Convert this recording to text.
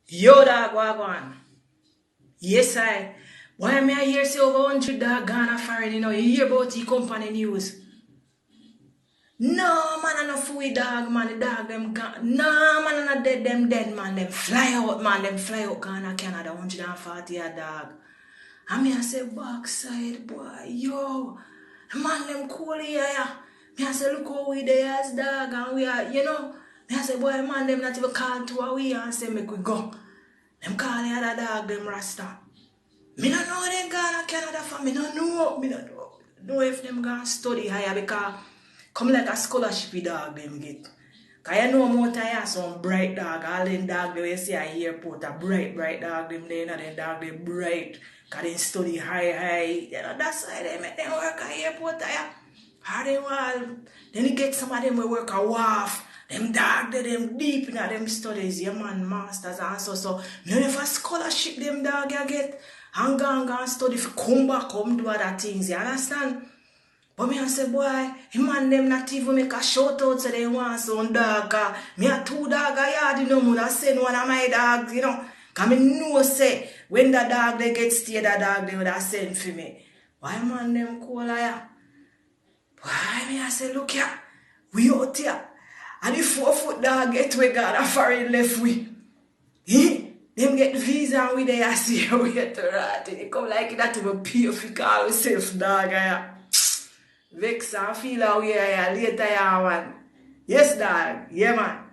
Yo, dog, wagwan. Yes, I. Why am I hear say over 100 dog gone foreign, you know? You hear about the company news. No, man, I no fool dog, man. The dog, them gone. No, man, I not dead, them dead, man. Them fly out, man. Them fly out, Ghana, Canada, 140 a dog. I mean, I say, backside, boy, yo. Man, them cool here, yeah. Me, I say, look how we there as dog, and we are, you know. Me, I say, boy, man, them not even call to a we and say, make we go. Them call the other dog, them Rasta. Me don't know them Ghana, Canada for me don't know. Me don't know if them gonna study higher because come like a scholarship dog them get. Cause you know more time some bright dog, all them dog they see at airport, a bright dog them there, and them dog they bright. Cause they study high. You know, that's why they make them work at airport higher. How they want. Then you get some of them will work a wharf. Them dog they them deep in them studies, yeah man, masters and so. Me never scholarship them dog you get. And go study if come back, come do other things, you understand? But me I say, boy, him and them not even make a shout out so they want some dog. Me a 2 dog a yard, you know, mother send one of my dogs, you know. Cause me know say, when the dog they get stay, the dog they would have send for me. Why man them cool here? Why me I say, look here, we out here. And the 4-foot dog get we got a foreign left we. Them get visa and we there see how we get to rat. They come like that to pay if we call ourselves dog. Vex and feel how we are later, man. Yes, dog. Yeah, man.